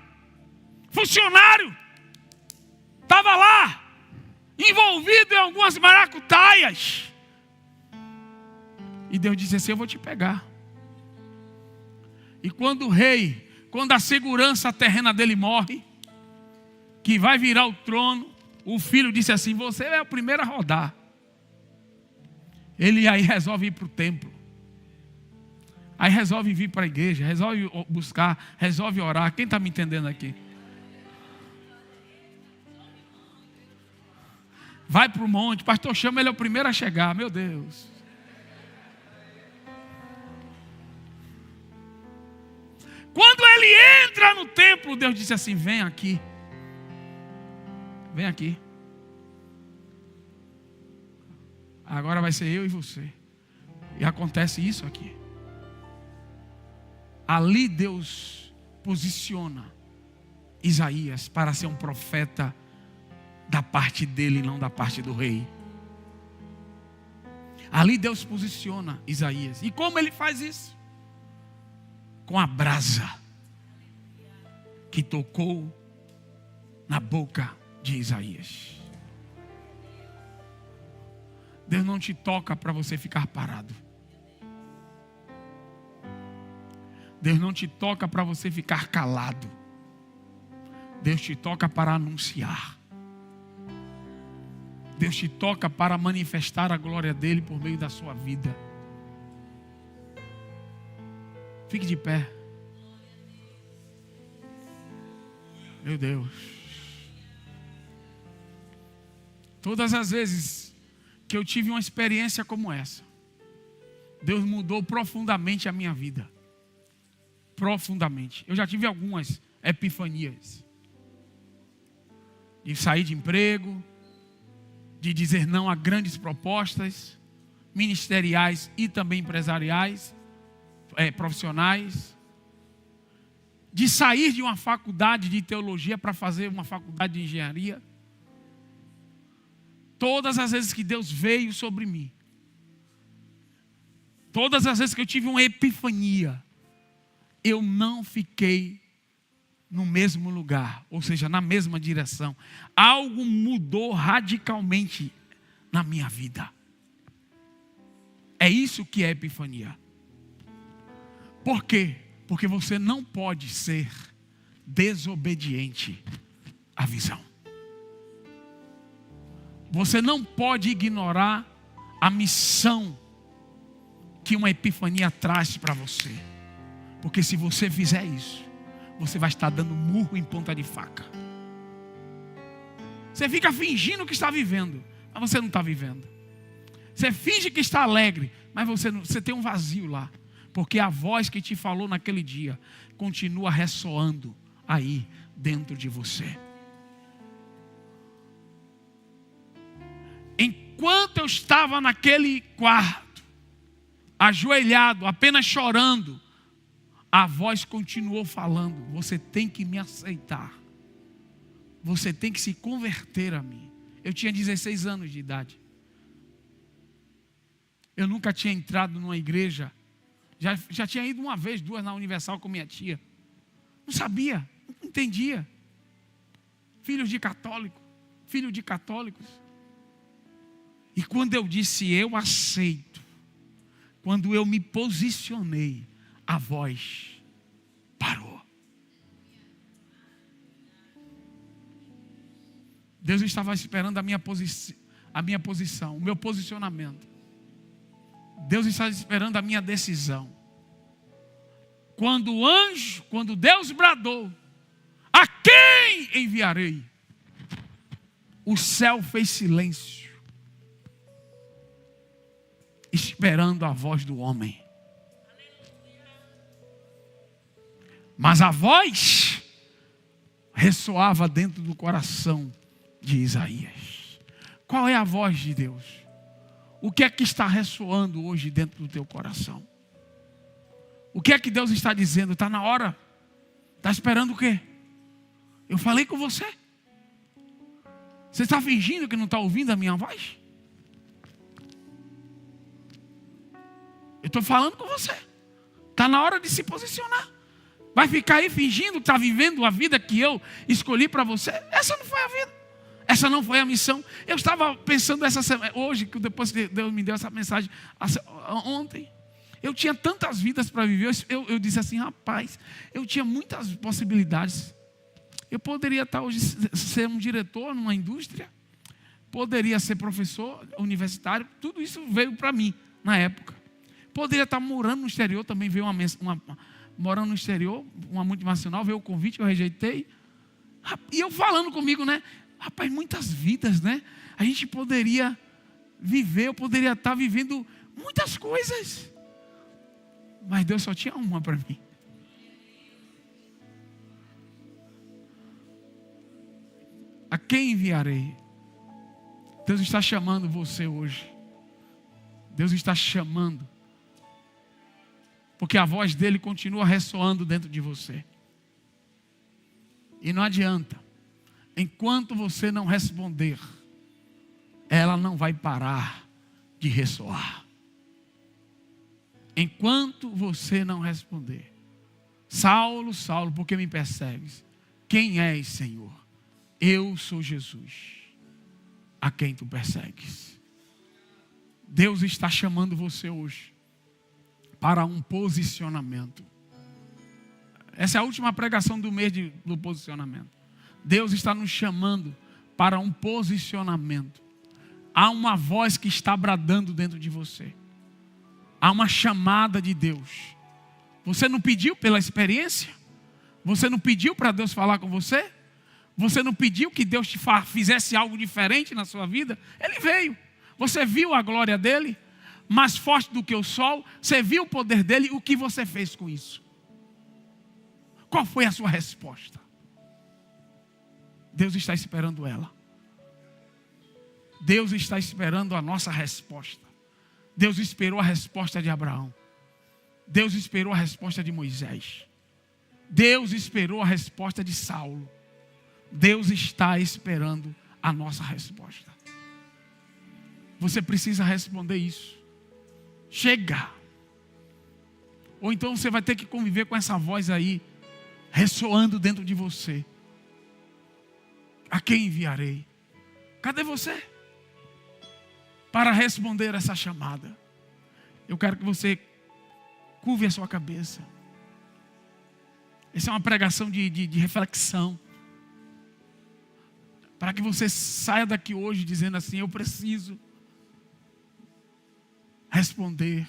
funcionário, estava lá, envolvido em algumas maracutaias. E Deus disse assim: eu vou te pegar. E quando a segurança terrena dele morre, que vai virar o trono, o filho disse assim: você é o primeiro a rodar. Ele aí resolve ir para o templo. Aí resolve vir para a igreja, resolve buscar, resolve orar. Quem está me entendendo aqui? Vai para o monte, pastor chama, ele é o primeiro a chegar. Meu Deus. Quando ele entra no templo, Deus disse assim: vem aqui. Vem aqui. Agora vai ser eu e você. E acontece isso aqui. Ali Deus posiciona Isaías para ser um profeta da parte dele, não da parte do rei. Ali Deus posiciona Isaías. E como ele faz isso? Com a brasa que tocou na boca de Isaías. Deus não te toca para você ficar parado. Deus não te toca para você ficar calado. Deus te toca para anunciar. Deus te toca para manifestar a glória dele por meio da sua vida. Fique de pé. Meu Deus. Todas as vezes que eu tive uma experiência como essa, Deus mudou profundamente a minha vida. Profundamente. Eu já tive algumas epifanias. De sair de emprego, de dizer não a grandes propostas, ministeriais e também empresariais, profissionais. De sair de uma faculdade de teologia para fazer uma faculdade de engenharia. Todas as vezes que Deus veio sobre mim, todas as vezes que eu tive uma epifania, eu não fiquei no mesmo lugar, ou seja, na mesma direção. Algo mudou radicalmente na minha vida. É isso que é epifania. Por quê? Porque você não pode ser desobediente à visão. Você não pode ignorar a missão que uma epifania traz para você. Porque se você fizer isso, você vai estar dando murro em ponta de faca. Você fica fingindo que está vivendo, mas você não está vivendo. Você finge que está alegre, mas você tem um vazio lá. Porque a voz que te falou naquele dia continua ressoando aí dentro de você. Enquanto eu estava naquele quarto, ajoelhado, apenas chorando, a voz continuou falando: você tem que me aceitar. Você tem que se converter a mim. Eu tinha 16 anos de idade. Eu nunca tinha entrado numa igreja. Já tinha ido uma vez, duas na Universal com minha tia. Não sabia, não entendia. Filho de católicos. E quando eu disse eu aceito, quando eu me posicionei, a voz parou. Deus estava esperando a minha posição, o meu posicionamento. Deus estava esperando a minha decisão. Quando Deus bradou: a quem enviarei? O céu fez silêncio, esperando a voz do homem. Mas a voz ressoava dentro do coração de Isaías. Qual é a voz de Deus? O que é que está ressoando hoje dentro do teu coração? O que é que Deus está dizendo? Está na hora? Está esperando o quê? Eu falei com você. Você está fingindo que não está ouvindo a minha voz? Eu estou falando com você. Está na hora de se posicionar. Vai ficar aí fingindo que está vivendo a vida que eu escolhi para você? Essa não foi a vida. Essa não foi a missão. Eu estava pensando essa semana, hoje, que depois que Deus me deu essa mensagem, ontem. Eu tinha tantas vidas para viver. Eu disse assim: rapaz, eu tinha muitas possibilidades. Eu poderia estar hoje ser um diretor numa indústria. Poderia ser professor universitário. Tudo isso veio para mim na época. Poderia estar morando no exterior. Também veio morando no exterior, uma multinacional, veio o convite, eu rejeitei. E eu falando comigo, né? Rapaz, muitas vidas, né? A gente poderia viver, eu poderia estar vivendo muitas coisas. Mas Deus só tinha uma para mim. A quem enviarei? Deus está chamando você hoje. Deus está chamando. Porque a voz dele continua ressoando dentro de você. E não adianta. Enquanto você não responder, ela não vai parar de ressoar. Enquanto você não responder. Saulo, Saulo, por que me persegues? Quem és, Senhor? Eu sou Jesus, a quem tu persegues. Deus está chamando você hoje para um posicionamento. Essa é a última pregação do mês do posicionamento. Deus está nos chamando para um posicionamento. Há uma voz que está bradando dentro de você. Há uma chamada de Deus. Você não pediu pela experiência? Você não pediu para Deus falar com você? Você não pediu que Deus te fizesse algo diferente na sua vida? Ele veio. Você viu a glória dele? Mais forte do que o sol? Você viu o poder dele? O que você fez com isso? Qual foi a sua resposta? Deus está esperando ela. Deus está esperando a nossa resposta. Deus esperou a resposta de Abraão. Deus esperou a resposta de Moisés. Deus esperou a resposta de Saulo. Deus está esperando a nossa resposta. Você precisa responder isso. Chega. Ou então você vai ter que conviver com essa voz aí, ressoando dentro de você. A quem enviarei? Cadê você? Para responder essa chamada. Eu quero que você curve a sua cabeça. Essa é uma pregação de reflexão. Para que você saia daqui hoje dizendo assim: eu preciso responder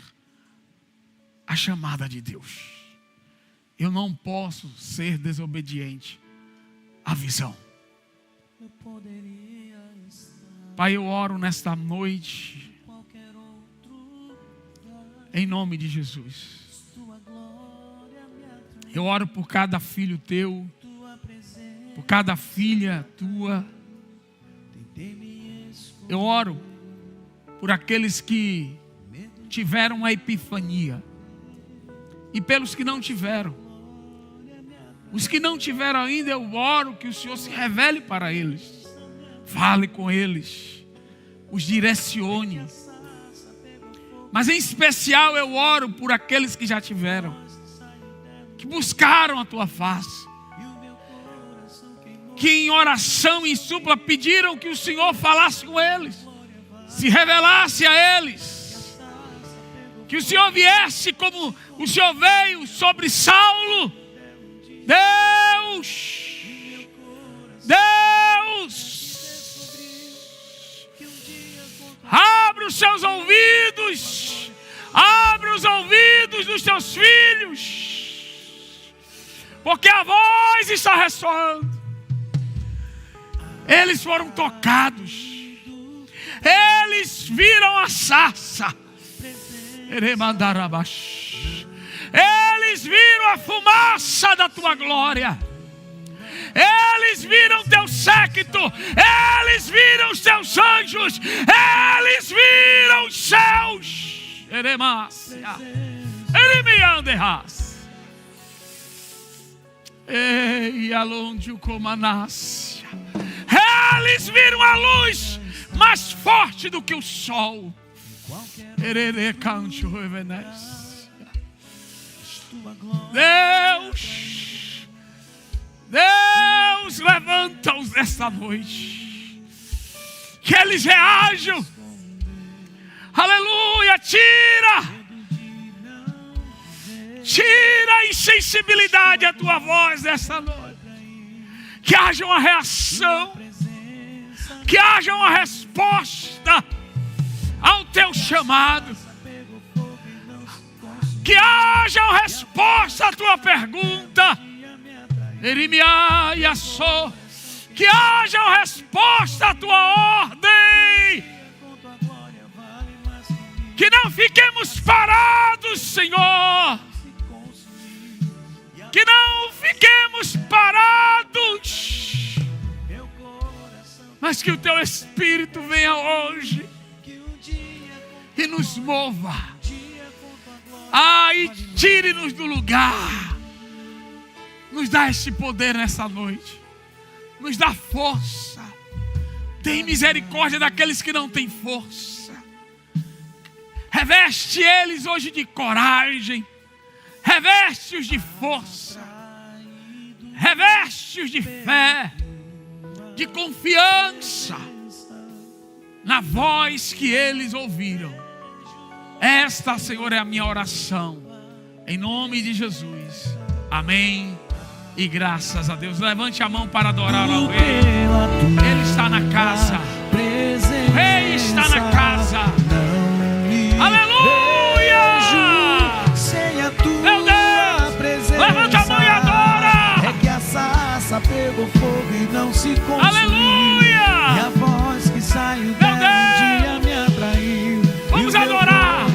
a chamada de Deus. Eu não posso ser desobediente à visão. Pai, eu oro nesta noite em nome de Jesus. Eu oro por cada filho teu, por cada filha tua. Eu oro por aqueles que tiveram uma epifania e pelos que não tiveram. Os que não tiveram ainda, eu oro que o Senhor se revele para eles. Fale com eles, os direcione. Mas em especial eu oro por aqueles que já tiveram, que buscaram a tua face, que em oração e súplica pediram que o Senhor falasse com eles, se revelasse a eles, que o Senhor viesse como o Senhor veio sobre Saulo. Abre os seus ouvidos, abre os ouvidos dos teus filhos, porque a voz está ressoando. Eles foram tocados, eles viram a sarça, eles viram a fumaça da tua glória, eles viram teu séquito, eles viram os teus anjos, eles viram os céus. Eles viram a luz mais forte do que o sol. Deus, levanta-os nesta noite, que eles reajam. Aleluia, tira a insensibilidade à tua voz nessa noite, que haja uma reação, que haja uma resposta ao teu chamado, que haja uma resposta à tua pergunta, que haja uma resposta à tua ordem, que não fiquemos parados, Senhor, que não fiquemos parados, Mas que o teu Espírito venha hoje e nos mova. E tire-nos do lugar. Nos dá este poder nessa noite. Nos dá força. Tem misericórdia daqueles que não têm força. Reveste eles hoje de coragem. Reveste-os de força. Reveste-os de fé, de confiança na voz que eles ouviram. Esta, Senhor, é a minha oração. Em nome de Jesus. Amém. E graças a Deus. Levante a mão para adorar ao Rei. Ele está na casa. O Rei está na casa. Aleluia! Meu Deus! Levanta a mão e adora! É que a sarça pegou fogo e não se consumiu. Aleluia! E a voz que saiu dela um dia me atraiu. Vamos adorar!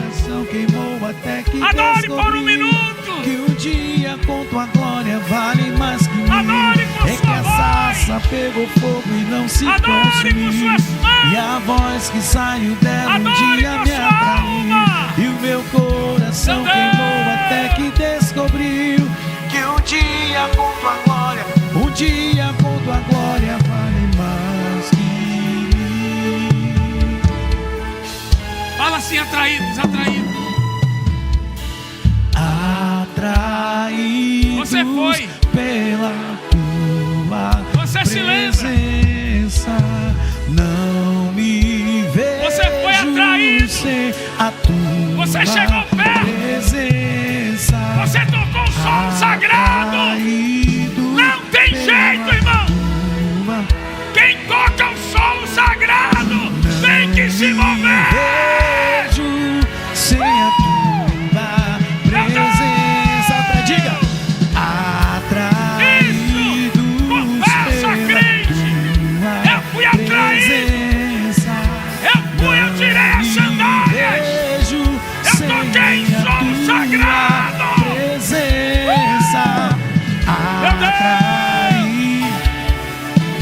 Queimou até que adore por um minuto. Que um dia com tua glória vale mais que mil. Adore com é sua que a voz. sarça pegou fogo e não se Adore consumiu. com suas mãos. E a voz que saiu dela Adore um dia com me sua atraiu. alma. E o meu coração Meu queimou até que descobriu que um dia com tua glória, um dia com tua glória vale mais que mil. Fala assim, atraídos, atraídos. Atraídos Você foi. pela tua Você se lembra. presença, não me vejo Você foi atraído. sem a tua Você chegou perto. presença. Você tocou o sol sagrado. Atraído Não tem pela jeito, irmão. tua Quem toca o sol sagrado tem que se mover. vejo sem a tua presença. Diga, atraídos Confessa, crente. Eu fui atraído. Eu tirei as sandálias. Eu toquei em solo sagrado. Presença.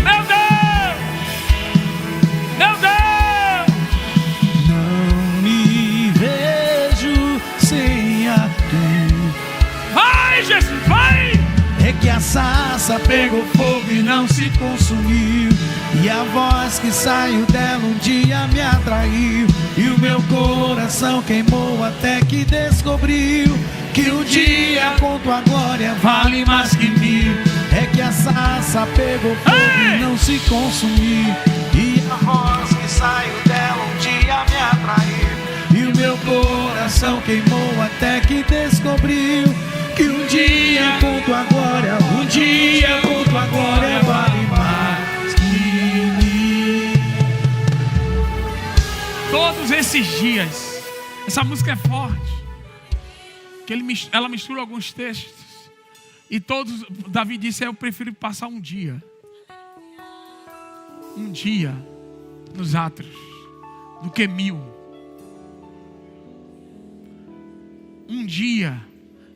Meu Deus. Meu Deus. Não me vejo sem a tua. Vai, Jesus, vai. É que a sarça pegou fogo e não se consumiu. E a voz que saiu dela um dia me atraiu. E o meu coração queimou até que descobriu que um dia com tua glória vale mais que mil. É que a sarça pegou fogo e não se consumiu. E a voz que saiu dela um dia me atraiu. E o meu coração queimou até que descobriu que um dia com tua glória, um dia com tua glória vale mais que mil. Todos esses dias, essa música é forte, que ela mistura alguns textos, e todos, Davi disse, eu prefiro passar um dia nos átrios, do que 1000. Um dia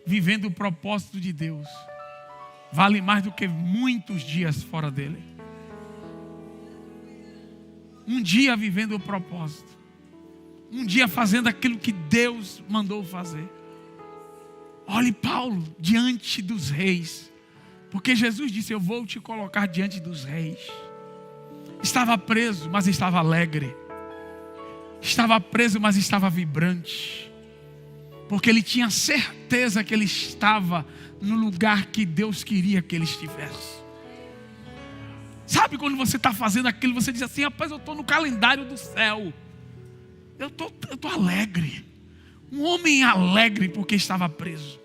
vivendo o propósito de Deus vale mais do que muitos dias fora dele. Um dia vivendo o propósito, um dia fazendo aquilo que Deus mandou fazer. Olhe Paulo diante dos reis, porque Jesus disse, eu vou te colocar diante dos reis. Estava preso, mas estava alegre. Estava preso, mas estava vibrante, porque ele tinha certeza que ele estava no lugar que Deus queria que ele estivesse. Sabe quando você está fazendo aquilo, você diz assim, rapaz, eu estou no calendário do céu. Eu estou alegre. Um homem alegre porque estava preso.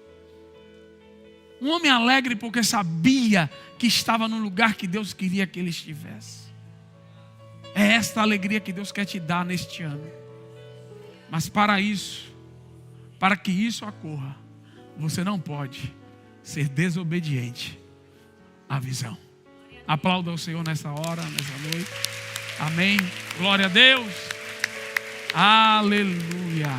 Um homem alegre porque sabia que estava no lugar que Deus queria que ele estivesse. É esta alegria que Deus quer te dar neste ano. Mas para que isso ocorra, você não pode ser desobediente à visão. Aplauda o Senhor nessa hora, nessa noite. Amém. Glória a Deus. Aleluia.